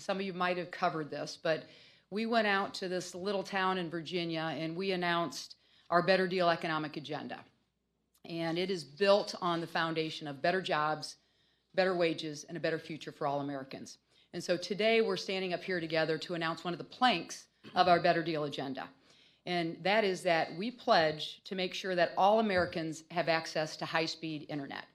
some of you might have covered this, but we went out to this little town in Virginia and we announced our Better Deal economic agenda. And it is built on the foundation of better jobs, better wages, and a better future for all Americans. And so today we're standing up here together to announce one of the planks of our Better Deal agenda. And that is that we pledge to make sure that all Americans have access to high-speed internet.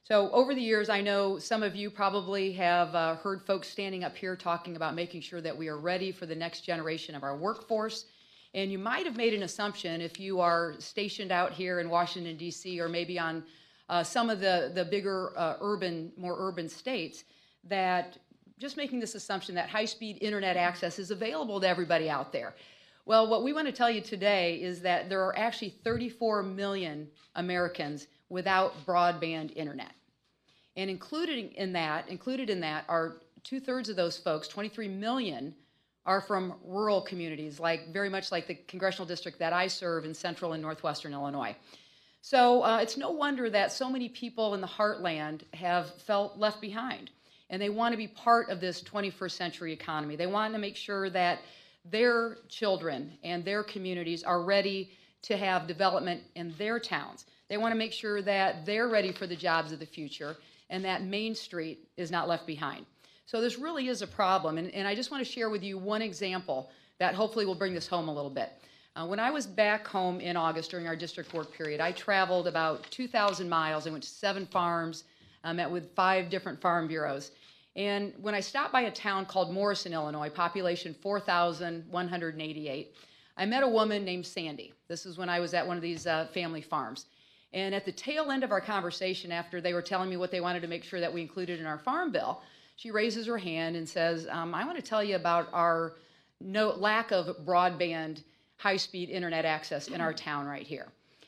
So over the years, I know some of you probably have heard folks standing up here talking about making sure that we are ready for the next generation of our workforce. And you might have made an assumption if you are stationed out here in Washington, D.C., or maybe on some of the bigger more urban states, that just making this assumption that high-speed internet access is available to everybody out there. Well, what we want to tell you today is that there are actually 34 million Americans without broadband internet. And included in that are 2/3 of those folks, 23 million, are from rural communities, very much like the congressional district that I serve in central and northwestern Illinois. So it's no wonder that so many people in the heartland have felt left behind, and they want to be part of this 21st century economy. They want to make sure that their children and their communities are ready to have development in their towns. They want to make sure that they're ready for the jobs of the future and that Main Street is not left behind. So this really is a problem, and I just want to share with you one example that hopefully will bring this home a little bit. When I was back home in August during our district work period, I traveled about 2,000 miles. I went to 7 farms, met with 5 different farm bureaus. And when I stopped by a town called Morrison, Illinois, population 4,188, I met a woman named Sandy. This is when I was at one of these family farms. And at the tail end of our conversation, after they were telling me what they wanted to make sure that we included in our farm bill, she raises her hand and says, I want to tell you about our lack of broadband high-speed internet access in our town right here.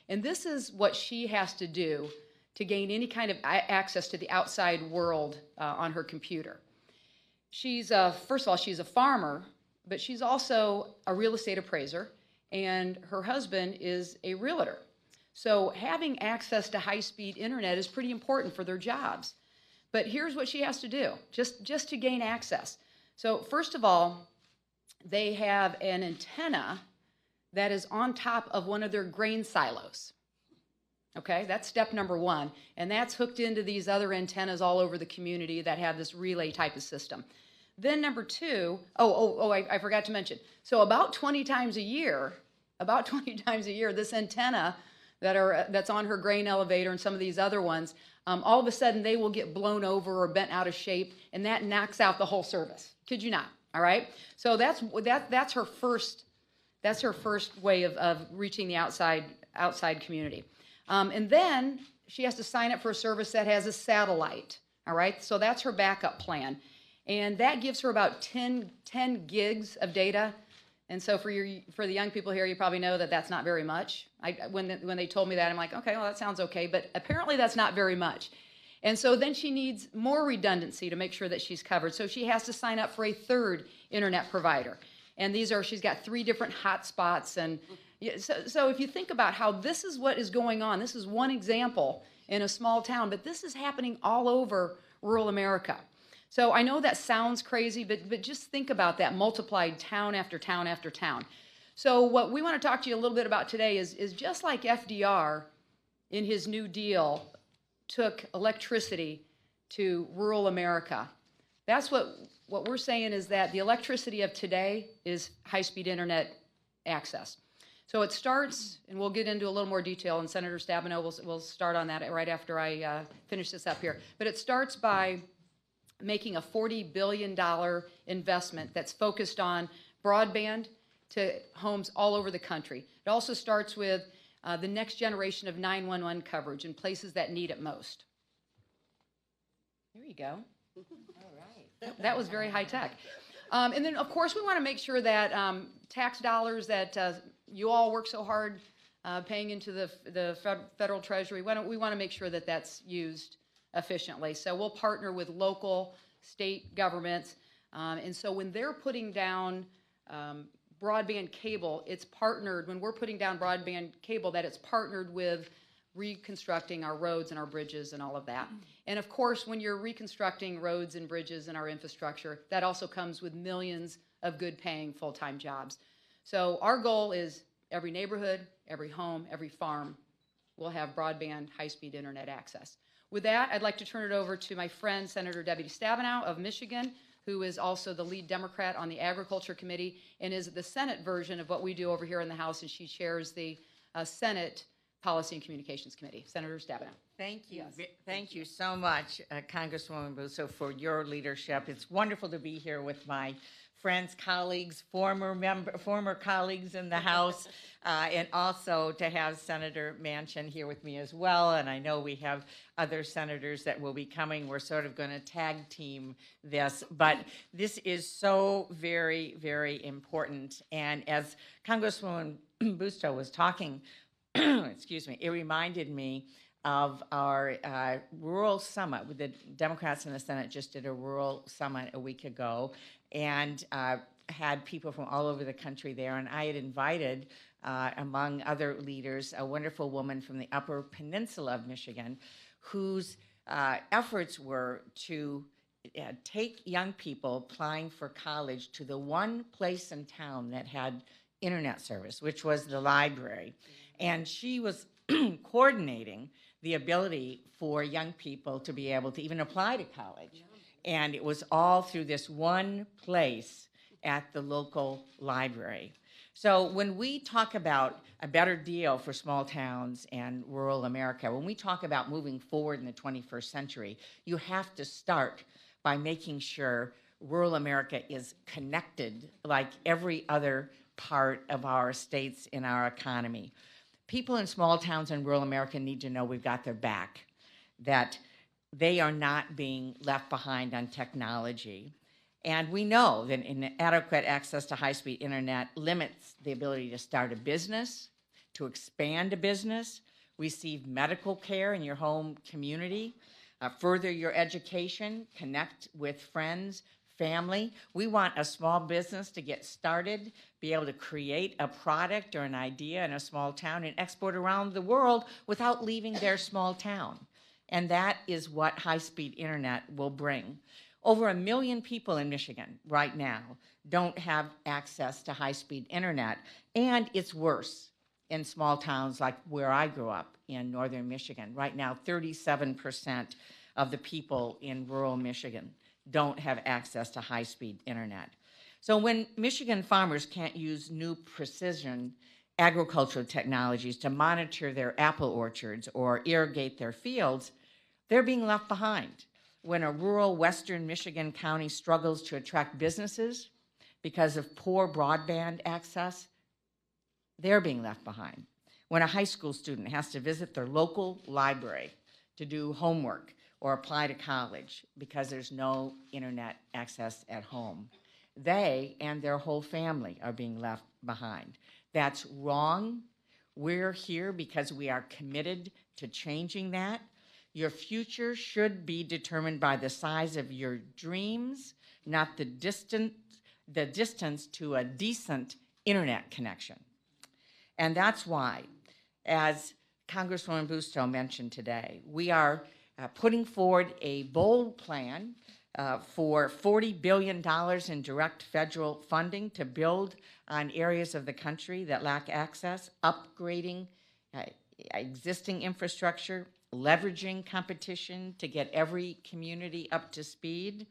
And this is what she has to do to gain any kind of access to the outside world on her computer. She's, first of all, she's a farmer, but she's also a real estate appraiser, and her husband is a realtor. So having access to high-speed internet is pretty important for their jobs. But here's what she has to do, just to gain access. So first of all, they have an antenna that is on top of one of their grain silos. Okay, that's step number 1. And that's hooked into these other antennas all over the community that have this relay type of system. Then number 2, I forgot to mention. So about 20 times a year, this antenna that's on her grain elevator and some of these other ones, all of a sudden they will get blown over or bent out of shape, and that knocks out the whole service. Kid you not, all right? So that's her first way of reaching the outside community. And then she has to sign up for a service that has a satellite, all right? So that's her backup plan. And that gives her about 10 gigs of data. And so for the young people here, you probably know that that's not very much. When they told me that, I'm like, okay, well, that sounds okay. But apparently that's not very much. And so then she needs more redundancy to make sure that she's covered. So she has to sign up for a 3rd internet provider. And she's got 3 different hotspots. And so if you think about how this is what is going on, this is one example in a small town, but this is happening all over rural America. So I know that sounds crazy, but just think about that multiplied town after town after town. So what we want to talk to you a little bit about today is just like FDR in his New Deal took electricity to rural America. That's what we're saying is that the electricity of today is high-speed internet access. So it starts, and we'll get into a little more detail, and Senator Stabenow will start on that right after I finish this up here. But it starts by making a $40 billion investment that's focused on broadband to homes all over the country. It also starts with the next generation of 911 coverage in places that need it most. There you go. All right. That was very high tech. And then, of course, we want to make sure that tax dollars that you all work so hard paying into the federal treasury, we want to make sure that that's used efficiently. So we'll partner with local, state governments. And so when they're putting down broadband cable, it's partnered, when we're putting down broadband cable, that it's partnered with reconstructing our roads and our bridges and all of that. And of course, when you're reconstructing roads and bridges and our infrastructure, that also comes with millions of good paying full-time jobs. So our goal is every neighborhood, every home, every farm will have broadband high-speed internet access. With that, I'd like to turn it over to my friend, Senator Debbie Stabenow of Michigan, who is also the lead Democrat on the Agriculture Committee and is the Senate version of what we do over here in the House, and she chairs the Senate Policy and Communications Committee. Senator Stabenow. Thank you. Yes. Thank you so much, Congresswoman Busso, for your leadership. It's wonderful to be here with my friends, colleagues, former colleagues in the House, and also to have Senator Manchin here with me as well. And I know we have other senators that will be coming. We're sort of going to tag team this, but this is so very, very important. And as Congresswoman Busto was talking, excuse me, it reminded me of our rural summit. The Democrats in the Senate just did a rural summit a week ago and had people from all over the country there. And I had invited, among other leaders, a wonderful woman from the Upper Peninsula of Michigan whose efforts were to take young people applying for college to the one place in town that had internet service, which was the library. And she was coordinating the ability for young people to be able to even apply to college. Yeah. And it was all through this one place at the local library. So when we talk about a better deal for small towns and rural America, when we talk about moving forward in the 21st century, you have to start by making sure rural America is connected like every other part of our states in our economy. People in small towns and rural America need to know we've got their back, that they are not being left behind on technology. And we know that inadequate access to high-speed internet limits the ability to start a business, to expand a business, receive medical care in your home community, further your education, connect with friends, family. We want a small business to get started, be able to create a product or an idea in a small town and export around the world without leaving their small town. And that is what high-speed internet will bring. Over 1 million people in Michigan right now don't have access to high-speed internet, and it's worse in small towns like where I grew up in northern Michigan. Right now, 37% of the people in rural Michigan don't have access to high-speed internet. So when Michigan farmers can't use new precision agricultural technologies to monitor their apple orchards or irrigate their fields, they're being left behind. When a rural western Michigan county struggles to attract businesses because of poor broadband access, they're being left behind. When a high school student has to visit their local library to do homework or apply to college because there's no internet access at home, they and their whole family are being left behind. That's wrong. We're here because we are committed to changing that. Your future should be determined by the size of your dreams, not the distance to a decent internet connection. And that's why, as Congresswoman Busto mentioned today, we are putting forward a bold plan for $40 billion in direct federal funding to build on areas of the country that lack access, upgrading existing infrastructure, leveraging competition to get every community up to speed.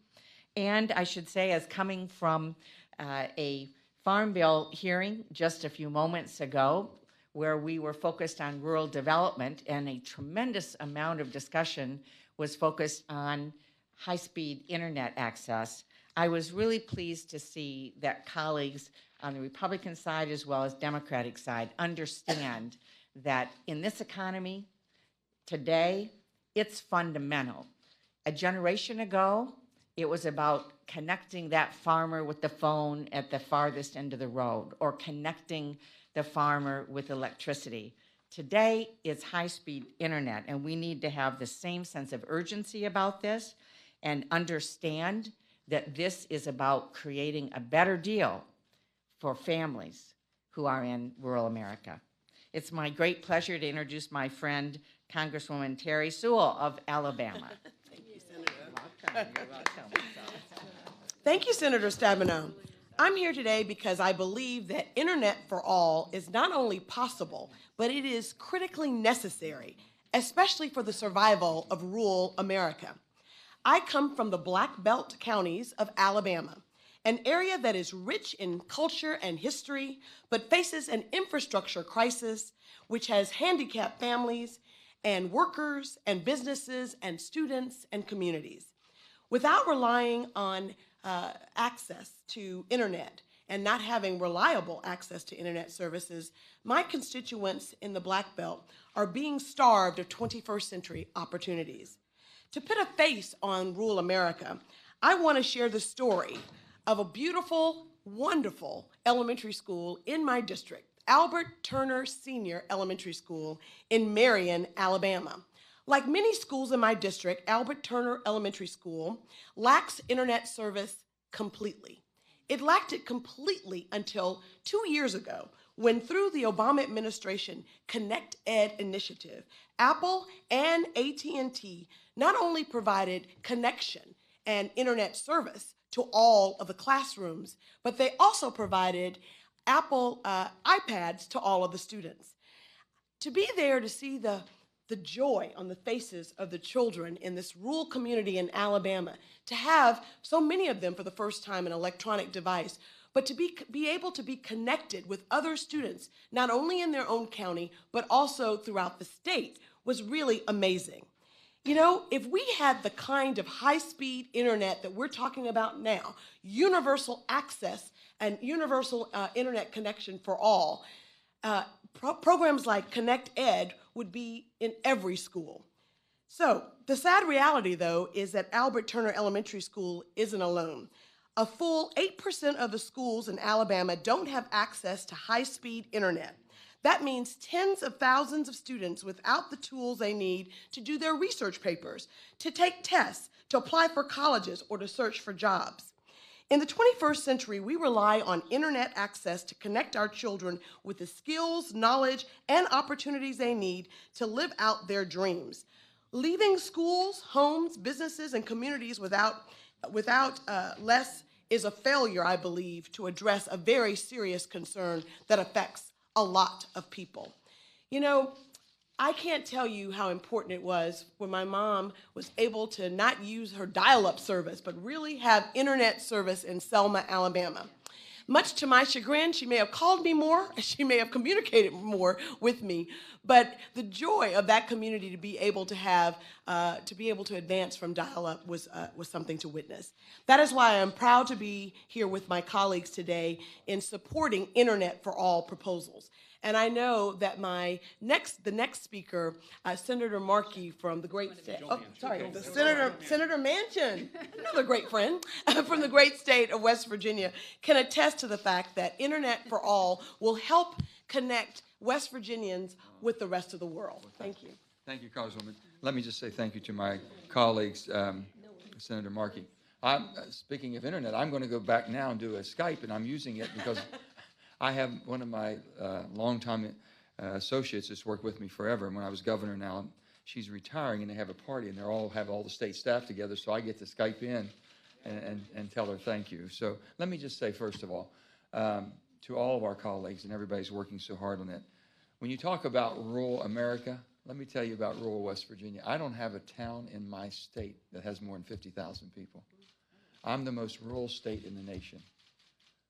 And I should say, as coming from a Farm Bill hearing just a few moments ago, where we were focused on rural development, and a tremendous amount of discussion was focused on high-speed internet access, I was really pleased to see that colleagues on the Republican side as well as Democratic side understand that in this economy today, it's fundamental. A generation ago, it was about connecting that farmer with the phone at the farthest end of the road, or connecting the farmer with electricity. Today, it's high-speed internet, and we need to have the same sense of urgency about this and understand that this is about creating a better deal for families who are in rural America. It's my great pleasure to introduce my friend, Congresswoman Terry Sewell of Alabama. Thank you, Senator. You're welcome. Thank you, Senator Stabenow. I'm here today because I believe that internet for all is not only possible, but it is critically necessary, especially for the survival of rural America. I come from the Black Belt counties of Alabama, an area that is rich in culture and history, but faces an infrastructure crisis which has handicapped families and workers and businesses and students and communities. Without relying on access to internet and not having reliable access to internet services, my constituents in the Black Belt are being starved of 21st century opportunities. To put a face on rural America, I want to share the story of a beautiful, wonderful elementary school in my district, Albert Turner Senior Elementary School in Marion, Alabama. Like many schools in my district, Albert Turner Elementary School lacks internet service completely. It lacked it completely until 2 years ago, when through the Obama administration Connect Ed initiative, Apple and AT&T not only provided connection and internet service to all of the classrooms, but they also provided Apple iPads to all of the students. To be there to see the joy on the faces of the children in this rural community in Alabama, to have so many of them for the first time an electronic device, but to be able to be connected with other students, not only in their own county, but also throughout the state, was really amazing. You know, if we had the kind of high-speed internet that we're talking about now, universal access and universal internet connection for all, programs like Connect Ed would be in every school. So the sad reality, though, is that Albert Turner Elementary School isn't alone. A full 8% of the schools in Alabama don't have access to high-speed internet. That means tens of thousands of students without the tools they need to do their research papers, to take tests, to apply for colleges, or to search for jobs. In the 21st century, we rely on internet access to connect our children with the skills, knowledge, and opportunities they need to live out their dreams. Leaving schools, homes, businesses, and communities without less is a failure, I believe, to address a very serious concern that affects a lot of people. You know, I can't tell you how important it was when my mom was able to not use her dial-up service, but really have internet service in Selma, Alabama. Much to my chagrin, she may have called me more, she may have communicated more with me, but the joy of that community to be able to advance from dial-up was something to witness. That is why I'm proud to be here with my colleagues today in supporting Internet for All proposals. And I know that the next speaker, Senator Markey from the great state, Senator Manchin, another great friend from the great state of West Virginia, can attest to the fact that Internet for All will help connect West Virginians with the rest of the world. Thank you. Thank you, Congresswoman. Let me just say thank you to my colleagues, Senator Markey. Speaking of Internet, I'm going to go back now and do a Skype, and I'm using it because I have one of my longtime associates that's worked with me forever. And when I was governor now, she's retiring, and they have a party, and they have all the state staff together, so I get to Skype in and tell her thank you. So let me just say, first of all, to all of our colleagues, and everybody's working so hard on it, when you talk about rural America, let me tell you about rural West Virginia. I don't have a town in my state that has more than 50,000 people. I'm the most rural state in the nation.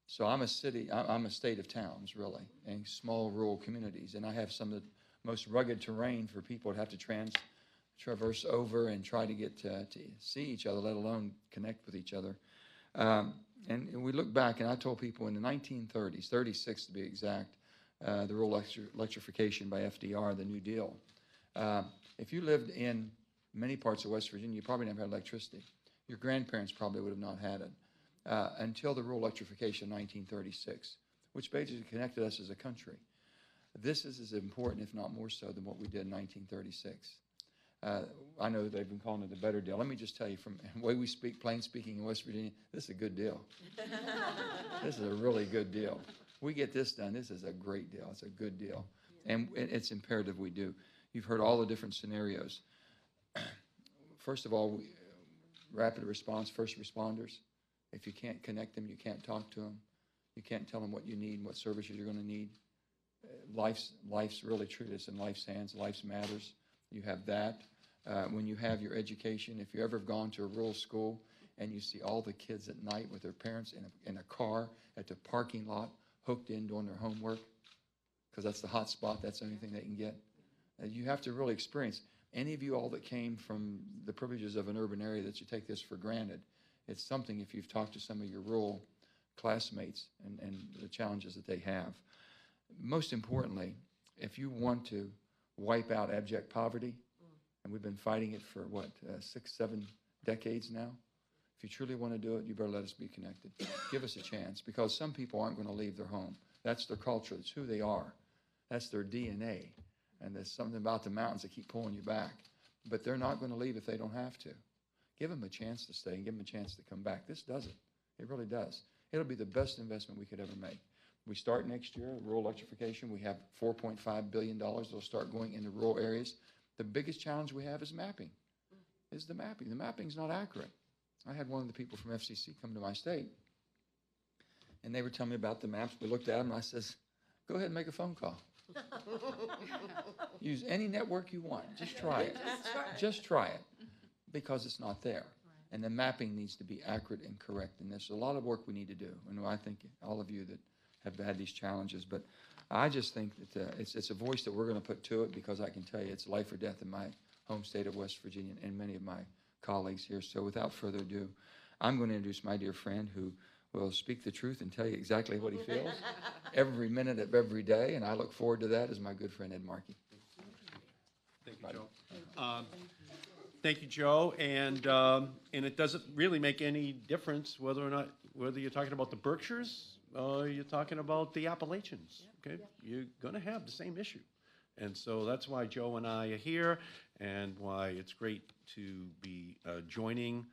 So I'm a state of towns, really, and small rural communities. And I have some of the most rugged terrain for people to have to traverse over and try to get to see each other, let alone connect with each other. And we look back, and I told people in the 1930s, 36 to be exact, the rural electrification by FDR, the New Deal. If you lived in many parts of West Virginia, you probably never had electricity. Your grandparents probably would have not had it. Until the rural electrification of 1936, which basically connected us as a country. This is as important, if not more so, than what we did in 1936. I know they've been calling it a better deal. Let me just tell you, from the way we speak, plain speaking in West Virginia, this is a good deal. This is a really good deal. We get this done, this is a great deal. It's a good deal. And it's imperative we do. You've heard all the different scenarios. First of all, rapid response, first responders. If you can't connect them, you can't talk to them. You can't tell them what you need and what services you're going to need. Life's really treated in life's hands. Life's matters. You have that. When you have your education, if you ever have gone to a rural school and you see all the kids at night with their parents in a car at the parking lot, hooked in doing their homework, because that's the hot spot, that's the only thing they can get. You have to really experience. Any of you all that came from the privileges of an urban area that you take this for granted, it's something if you've talked to some of your rural classmates and the challenges that they have. Most importantly, if you want to wipe out abject poverty, and we've been fighting it for, 6, 7 decades now, if you truly want to do it, you better let us be connected. Give us a chance, because some people aren't going to leave their home. That's their culture. That's who they are. That's their DNA. And there's something about the mountains that keep pulling you back. But they're not going to leave if they don't have to. Give them a chance to stay and give them a chance to come back. This does it. It really does. It'll be the best investment we could ever make. We start next year, rural electrification. We have $4.5 billion that'll start going into rural areas. The biggest challenge we have is mapping, is the mapping. The mapping's not accurate. I had one of the people from FCC come to my state, and they were telling me about the maps. We looked at them, and I says, go ahead and make a phone call. Use any network you want. Just try it. Just try it, because it's not there. And the mapping needs to be accurate and correct. And there's a lot of work we need to do. And I think all of you that have had these challenges, but I just think that it's a voice that we're going to put to it, because I can tell you it's life or death in my home state of West Virginia and many of my colleagues here. So without further ado, I'm going to introduce my dear friend who will speak the truth and tell you exactly what he feels every minute of every day, and I look forward to that, is my good friend Ed Markey. Thank you, Joe. Thank you, Joe. And it doesn't really make any difference whether you're talking about the Berkshires or you're talking about the Appalachians. Okay, you're going to have the same issue, and so that's why Joe and I are here, and why it's great to be joining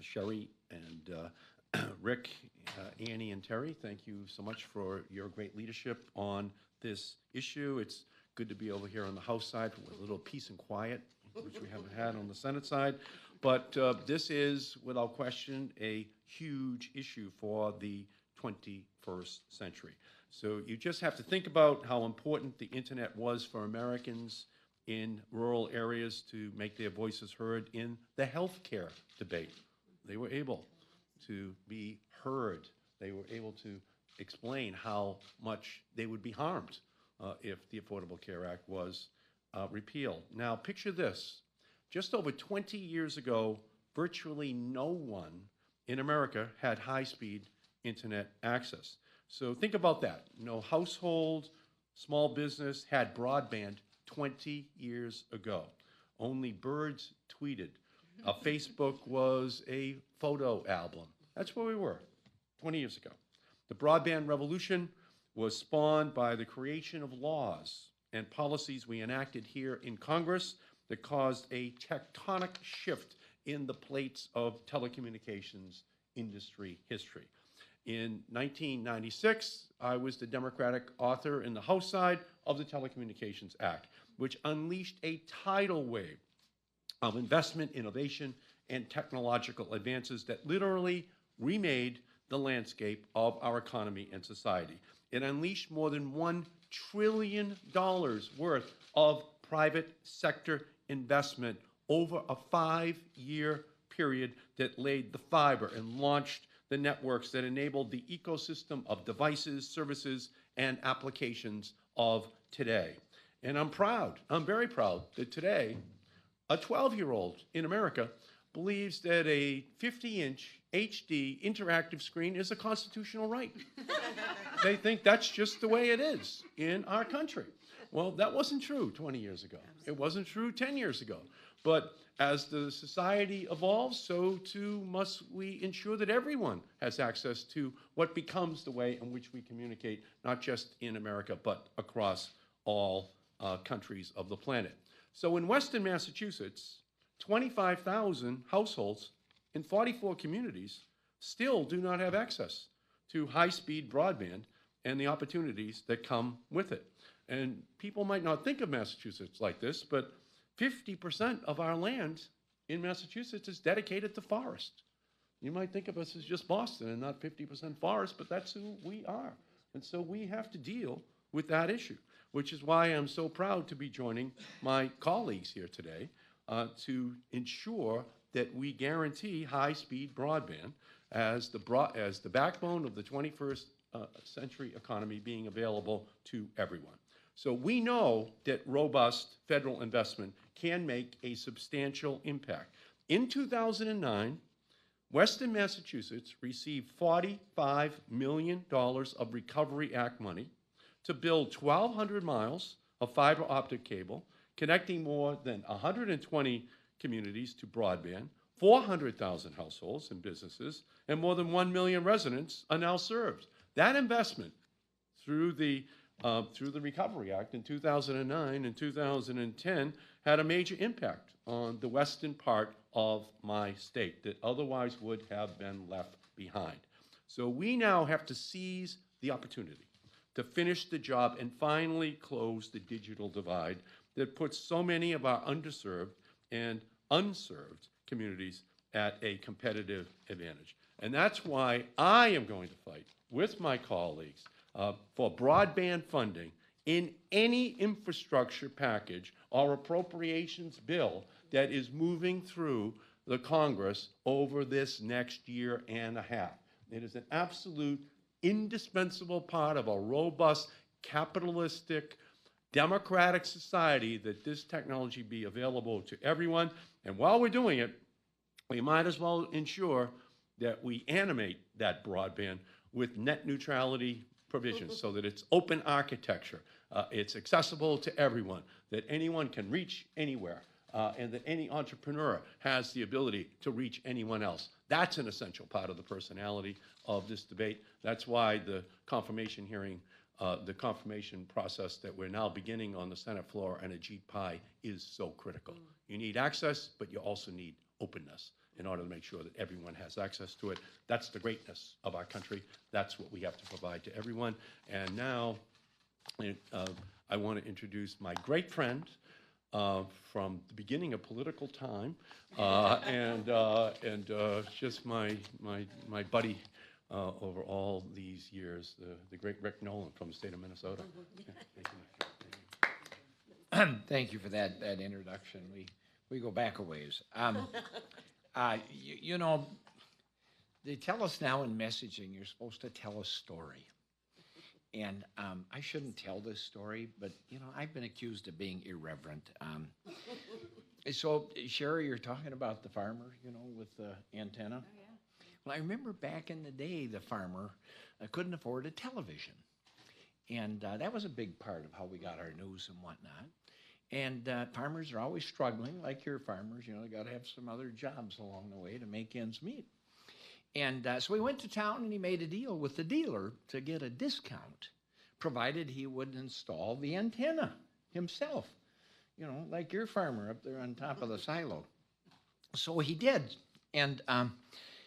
Sherry and Rick, Annie, and Terry. Thank you so much for your great leadership on this issue. It's good to be over here on the House side with a little peace and quiet, which we haven't had on the Senate side. But this is, without question, a huge issue for the 21st century. So you just have to think about how important the internet was for Americans in rural areas to make their voices heard in the healthcare debate. They were able to be heard. They were able to explain how much they would be harmed if the Affordable Care Act was repealed. Now, picture this. Just over 20 years ago, virtually no one in America had high-speed internet access. So think about that. No household, small business had broadband 20 years ago. Only birds tweeted. Facebook was a photo album. That's where we were 20 years ago. The broadband revolution was spawned by the creation of laws and policies we enacted here in Congress that caused a tectonic shift in the plates of telecommunications industry history. In 1996, I was the Democratic author in the House side of the Telecommunications Act, which unleashed a tidal wave of investment, innovation, and technological advances that literally remade the landscape of our economy and society. It unleashed more than $1 trillion worth of private sector investment over a 5-year period that laid the fiber and launched the networks that enabled the ecosystem of devices, services, and applications of today. And I'm very proud that today, a 12-year-old in America believes that a 50-inch HD interactive screen is a constitutional right. They think that's just the way it is in our country. Well, that wasn't true 20 years ago. It wasn't true 10 years ago. But as the society evolves, so too must we ensure that everyone has access to what becomes the way in which we communicate, not just in America, but across all countries of the planet. So in Western Massachusetts, 25,000 households in 44 communities still do not have access to high-speed broadband, and the opportunities that come with it. And people might not think of Massachusetts like this, but 50% of our land in Massachusetts is dedicated to forest. You might think of us as just Boston and not 50% forest, but that's who we are. And so we have to deal with that issue, which is why I'm so proud to be joining my colleagues here today to ensure that we guarantee high-speed broadband as the backbone of the 21st century economy being available to everyone. So we know that robust federal investment can make a substantial impact. In 2009, Western Massachusetts received $45 million of Recovery Act money to build 1,200 miles of fiber optic cable, connecting more than 120 communities to broadband. 400,000 households and businesses, and more than 1 million residents are now served. That investment through the Recovery Act in 2009 and 2010 had a major impact on the western part of my state that otherwise would have been left behind. So we now have to seize the opportunity to finish the job and finally close the digital divide that puts so many of our underserved and unserved communities at a competitive advantage. And that's why I am going to fight with my colleagues for broadband funding in any infrastructure package or appropriations bill that is moving through the Congress over this next year and a half. It is an absolute indispensable part of a robust, capitalistic, democratic society that this technology be available to everyone. And while we're doing it, we might as well ensure that we animate that broadband with net neutrality provisions so that it's open architecture, it's accessible to everyone, that anyone can reach anywhere, and that any entrepreneur has the ability to reach anyone else. That's an essential part of the personality of this debate. That's why the confirmation hearing, the confirmation process that we're now beginning on the Senate floor and a GPI is so critical. You need access, but you also need openness in order to make sure that everyone has access to it. That's the greatness of our country. That's what we have to provide to everyone. And now I want to introduce my great friend from the beginning of political time and just my buddy over all these years, the great Rick Nolan from the state of Minnesota. Thank you for that introduction. We go back a ways. You know, they tell us now in messaging you're supposed to tell a story. And I shouldn't tell this story, but, you know, I've been accused of being irreverent. So, Sherry, you're talking about the farmer, you know, with the antenna. Oh, yeah. Well, I remember back in the day, the farmer couldn't afford a television. And that was a big part of how we got our news and whatnot. And farmers are always struggling, like your farmers. You know, they got to have some other jobs along the way to make ends meet. And so he went to town and he made a deal with the dealer to get a discount, provided he would install the antenna himself. You know, like your farmer up there on top of the silo. So he did. And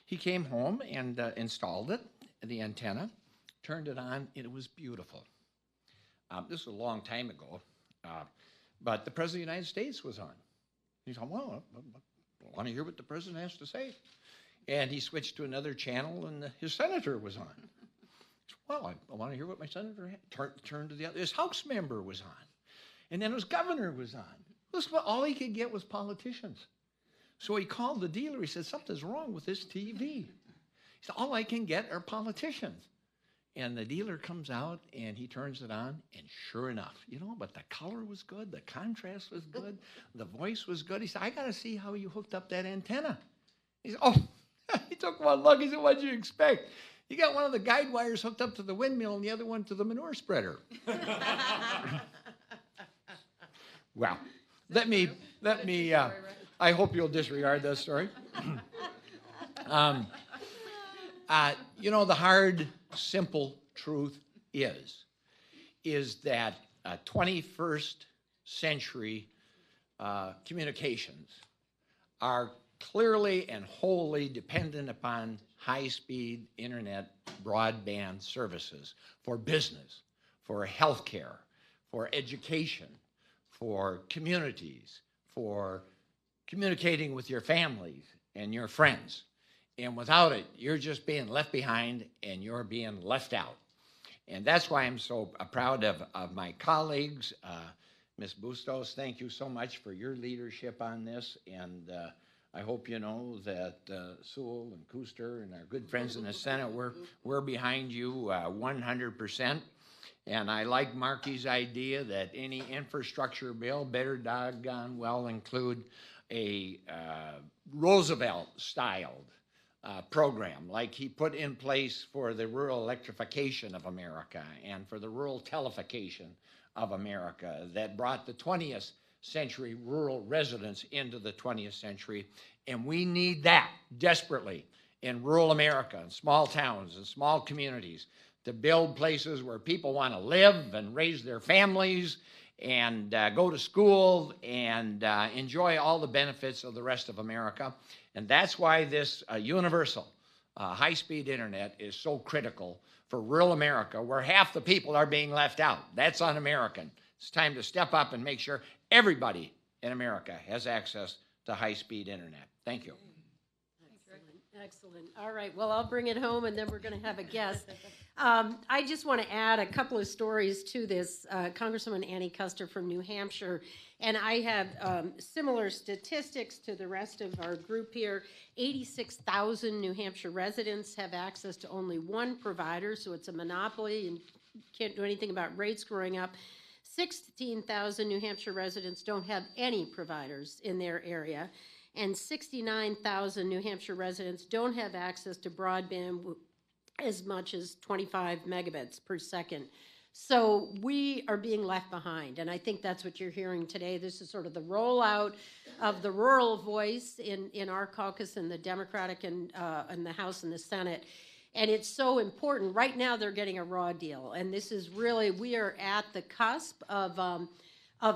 he came home and installed it, the antenna, turned it on. It was beautiful. This was a long time ago. But the President of the United States was on. He thought, well, I want to hear what the President has to say. And he switched to another channel, and his senator was on. Said, well, I want to hear what my senator had. Turned to the other. His House member was on. And then his governor was on. Listen, all he could get was politicians. So he called the dealer. He said, something's wrong with this TV. He said, all I can get are politicians. And the dealer comes out and he turns it on, and sure enough, you know, but the color was good, the contrast was good, the voice was good. He said, I got to see how you hooked up that antenna. He said, oh, he took one look. He said, what'd you expect? You got one of the guide wires hooked up to the windmill and the other one to the manure spreader. Well, let me, I hope you'll disregard that story. You know, the hard, simple truth is that 21st century communications are clearly and wholly dependent upon high-speed internet broadband services for business, for healthcare, for education, for communities, for communicating with your families and your friends. And without it, you're just being left behind and you're being left out. And that's why I'm so proud of my colleagues. Ms. Bustos, thank you so much for your leadership on this. And I hope you know that Sewell and Kuster and our good friends in the Senate, we're behind you 100%. And I like Markey's idea that any infrastructure bill better doggone well include a Roosevelt-styled program like he put in place for the rural electrification of America and for the rural teleification of America that brought the 20th century rural residents into the 20th century. And we need that desperately in rural America, in small towns and small communities, to build places where people want to live and raise their families and go to school and enjoy all the benefits of the rest of America. And that's why this universal high-speed internet is so critical for rural America, where half the people are being left out. That's un-American. It's time to step up and make sure everybody in America has access to high-speed internet. Thank you. Excellent. All right. Well, I'll bring it home, and then we're going to have a guest. I just want to add a couple of stories to this. Congresswoman Annie Kuster from New Hampshire, and I have similar statistics to the rest of our group here. 86,000 New Hampshire residents have access to only one provider, so it's a monopoly and can't do anything about rates growing up. 16,000 New Hampshire residents don't have any providers in their area, and 69,000 New Hampshire residents don't have access to broadband as much as 25 megabits per second. So we are being left behind, and I think that's what you're hearing today. This is sort of the rollout of the rural voice in our caucus in the Democratic and in the House and the Senate. And it's so important. Right now they're getting a raw deal, and this is really, we are at the cusp of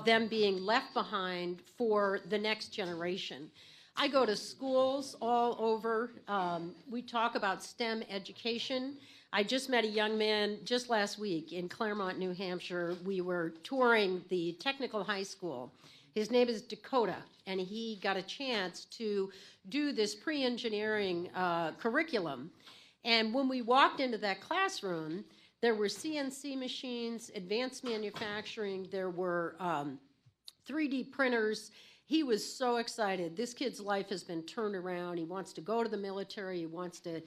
them being left behind for the next generation. I go to schools all over. We talk about STEM education. I just met a young man just last week in Claremont, New Hampshire. We were touring the technical high school. His name is Dakota, and he got a chance to do this pre-engineering curriculum. And when we walked into that classroom, there were CNC machines, advanced manufacturing, there were 3D printers. He was so excited. This kid's life has been turned around. He wants to go to the military. He wants to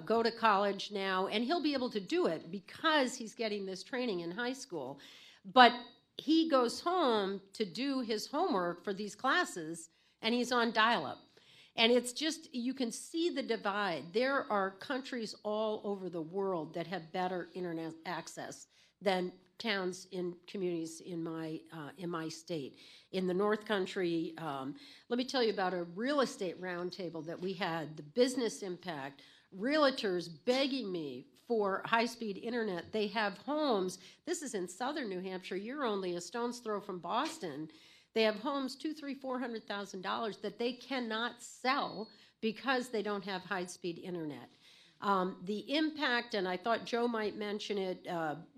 go to college now, and he'll be able to do it because he's getting this training in high school. But he goes home to do his homework for these classes, and he's on dial-up. And it's just, you can see the divide. There are countries all over the world that have better internet access than towns in communities in my state. In the North Country, let me tell you about a real estate roundtable that we had, the business impact, realtors begging me for high-speed internet. They have homes, this is in southern New Hampshire, you're only a stone's throw from Boston. They have homes, $200,000, $300,000, $400,000 that they cannot sell because they don't have high-speed internet. The impact, and I thought Joe might mention it,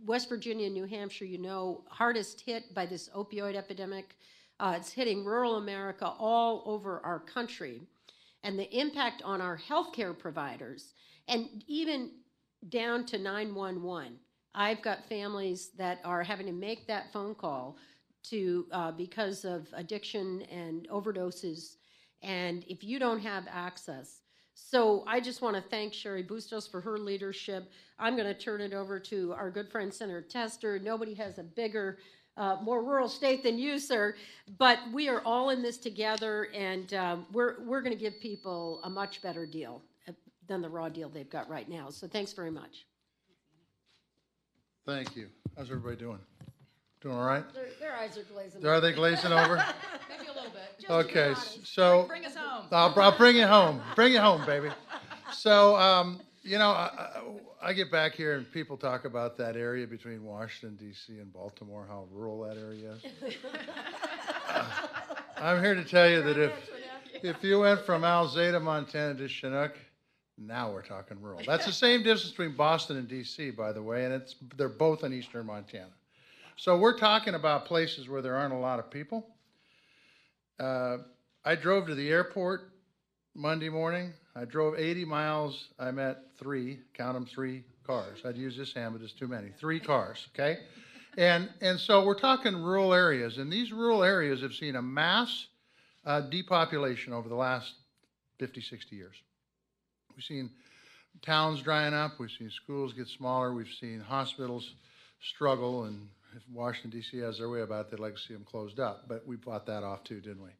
West Virginia and New Hampshire, you know, hardest hit by this opioid epidemic. It's hitting rural America all over our country. And the impact on our healthcare providers, and even down to 911. I've got families that are having to make that phone call to because of addiction and overdoses, and if you don't have access. So I just want to thank Sherry Bustos for her leadership. I'm going to turn it over to our good friend Senator Tester. Nobody has a bigger, more rural state than you, sir, but we are all in this together, and we're going to give people a much better deal than the raw deal they've got right now. So thanks very much. Thank you. How's everybody doing? Doing all right? Their eyes are glazing. Are they glazing over? Maybe a little bit. Just to be Okay, honest. so Bring us home. I'll bring it home. Bring it home, baby. So, you know, I get back here and people talk about that area between Washington, D.C. and Baltimore, how rural that area is. I'm here to tell you that if you went from Alzada, Montana to Chinook, now we're talking rural. That's the same distance between Boston and DC, by the way, and they're both in eastern Montana. So we're talking about places where there aren't a lot of people. I drove to the airport Monday morning. I drove 80 miles. I met three cars. I'd use this hand, but it's too many. 3 cars, okay? And so we're talking rural areas, and these rural areas have seen a mass depopulation over the last 50, 60 years. We've seen towns drying up. We've seen schools get smaller. We've seen hospitals struggle, and if Washington, D.C. has their way about it, they'd like to see them closed up. But we fought that off too, didn't we?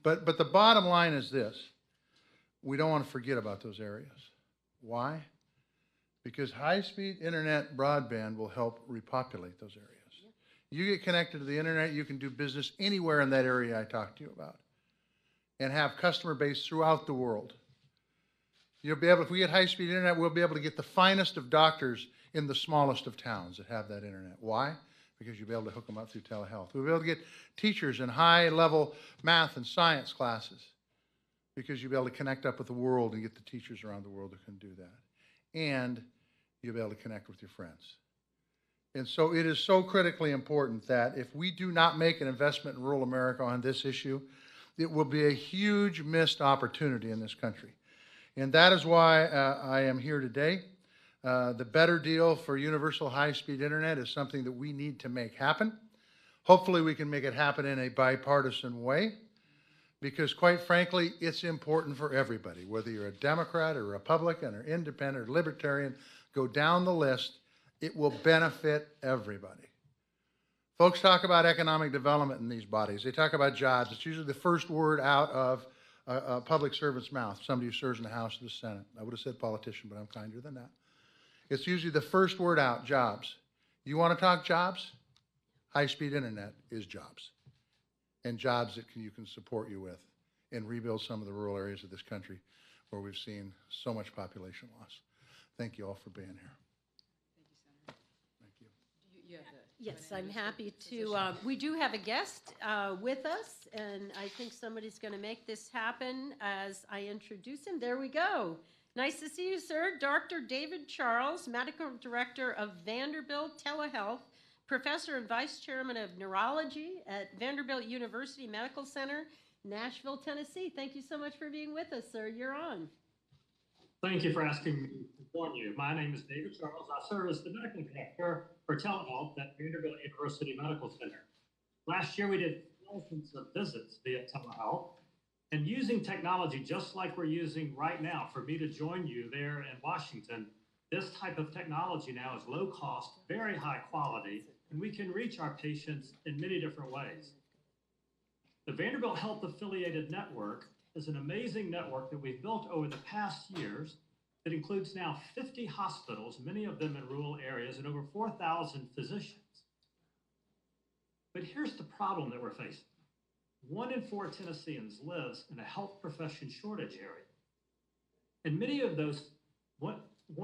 But the bottom line is this. We don't want to forget about those areas. Why? Because high-speed internet broadband will help repopulate those areas. You get connected to the internet, you can do business anywhere in that area I talked to you about and have customer base throughout the world. You'll be able, if we get high-speed internet, we'll be able to get the finest of doctors in the smallest of towns that have that internet. Why? Because you'll be able to hook them up through telehealth. We'll be able to get teachers in high-level math and science classes because you'll be able to connect up with the world and get the teachers around the world who can do that. And you'll be able to connect with your friends. And so it is so critically important that if we do not make an investment in rural America on this issue, it will be a huge missed opportunity in this country. And that is why I am here today. The better deal for universal high-speed internet is something that we need to make happen. Hopefully we can make it happen in a bipartisan way, because quite frankly, it's important for everybody, whether you're a Democrat or Republican or independent or libertarian, go down the list, it will benefit everybody. Folks talk about economic development in these bodies. They talk about jobs. It's usually the first word out of a public servant's mouth, somebody who serves in the House or the Senate. I would have said politician, but I'm kinder than that. It's usually the first word out, jobs. You want to talk jobs? High-speed internet is jobs. And jobs that you can support you with and rebuild some of the rural areas of this country where we've seen so much population loss. Thank you all for being here. Thank you. Yes, I'm happy to. We do have a guest with us, and I think somebody's going to make this happen as I introduce him. There we go. Nice to see you, sir. Dr. David Charles, Medical Director of Vanderbilt Telehealth, Professor and Vice Chairman of Neurology at Vanderbilt University Medical Center, Nashville, Tennessee. Thank you so much for being with us, sir. You're on. Thank you for asking me to join you. My name is David Charles. I serve as the Medical Director for Telehealth at Vanderbilt University Medical Center. Last year, we did thousands of visits via telehealth. And using technology just like we're using right now for me to join you there in Washington, this type of technology now is low cost, very high quality, and we can reach our patients in many different ways. The Vanderbilt Health Affiliated Network is an amazing network that we've built over the past years that includes now 50 hospitals, many of them in rural areas, and over 4,000 physicians. But here's the problem that we're facing. 1 in 4 Tennesseans lives in a health profession shortage area. And many of those, 1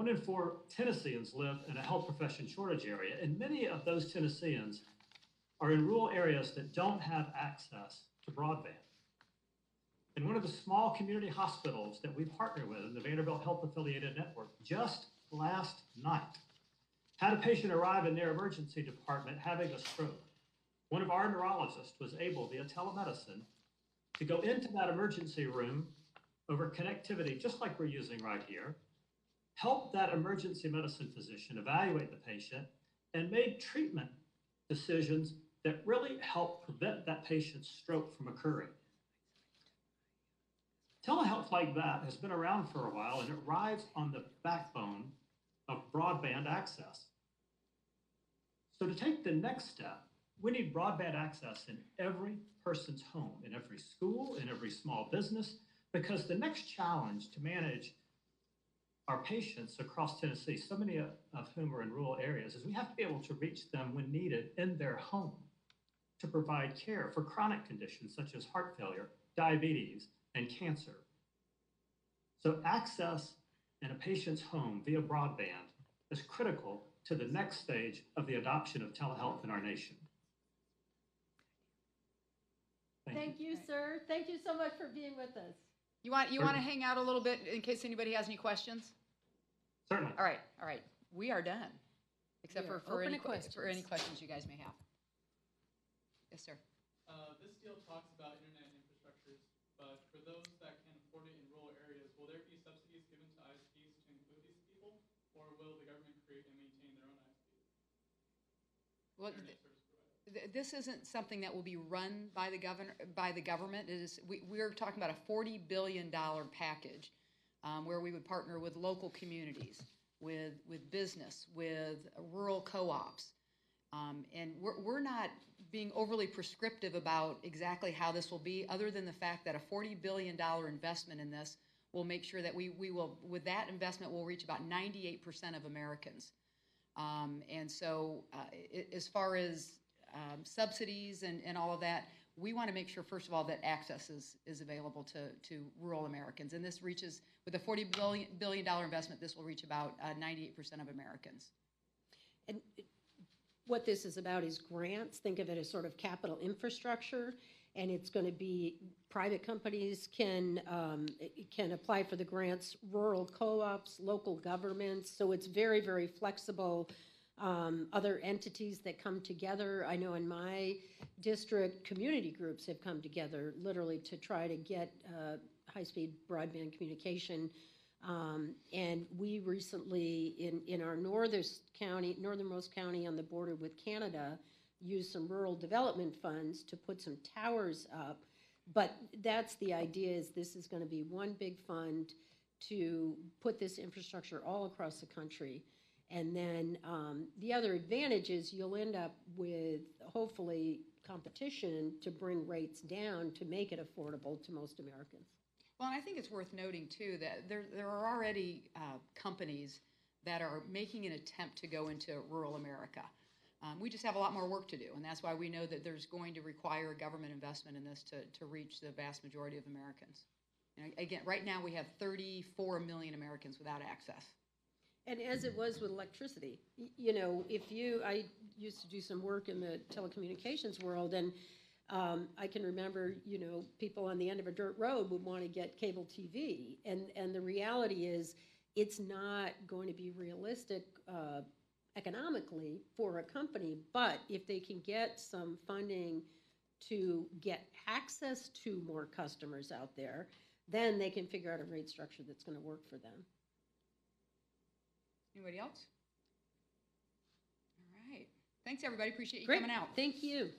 in 4 Tennesseans live in a health profession shortage area, and many of those Tennesseans are in rural areas that don't have access to broadband. And one of the small community hospitals that we partner with in the Vanderbilt Health Affiliated Network just last night had a patient arrive in their emergency department having a stroke. One of our neurologists was able, via telemedicine, to go into that emergency room over connectivity, just like we're using right here, help that emergency medicine physician evaluate the patient, and made treatment decisions that really helped prevent that patient's stroke from occurring. Telehealth like that has been around for a while, and it rides on the backbone of broadband access. So to take the next step, we need broadband access in every person's home, in every school, in every small business, because the next challenge to manage our patients across Tennessee, so many of whom are in rural areas, is we have to be able to reach them when needed in their home to provide care for chronic conditions such as heart failure, diabetes, and cancer. So access in a patient's home via broadband is critical to the next stage of the adoption of telehealth in our nation. Thank you, sir. Thank you so much for being with us. You want to hang out a little bit in case anybody has any questions? Certainly. All right. We are done, except We are for open any to questions. for any questions you guys may have. Yes, sir. This deal talks about internet infrastructures, but for those that can afford it in rural areas, will there be subsidies given to ISPs to include these people, or will the government create and maintain their own ISPs? Well, Internet service providers. this isn't something that will be run by the government. It is, we're talking about a $40 billion package where we would partner with local communities, with business, with rural co-ops. And we're not being overly prescriptive about exactly how this will be, other than the fact that a $40 billion investment in this will make sure that we will, with that investment, we'll reach about 98% of Americans. And so as far as subsidies and all of that, we want to make sure, first of all, that access is available to rural Americans. And this reaches, with a $40 billion investment, this will reach about 98% of Americans. And what this is about is grants. Think of it as sort of capital infrastructure, and it's going to be private companies can apply for the grants, rural co-ops, local governments. So it's very, very flexible. Other entities that come together. I know in my district, community groups have come together literally to try to get high-speed broadband communication. And we recently, in our northernmost county on the border with Canada, used some rural development funds to put some towers up. But that's the idea, is this is going to be one big fund to put this infrastructure all across the country. And then the other advantage is you'll end up with, hopefully, competition to bring rates down to make it affordable to most Americans. Well, and I think it's worth noting, too, that there are already companies that are making an attempt to go into rural America. We just have a lot more work to do, and that's why we know that there's going to require government investment in this to reach the vast majority of Americans. And again, right now we have 34 million Americans without access. And as it was with electricity, you know, I used to do some work in the telecommunications world, and I can remember, you know, people on the end of a dirt road would want to get cable TV. And the reality is it's not going to be realistic economically for a company, but if they can get some funding to get access to more customers out there, then they can figure out a rate structure that's going to work for them. Anybody else? All right. Thanks, everybody. Appreciate you Great. coming out. Thank you.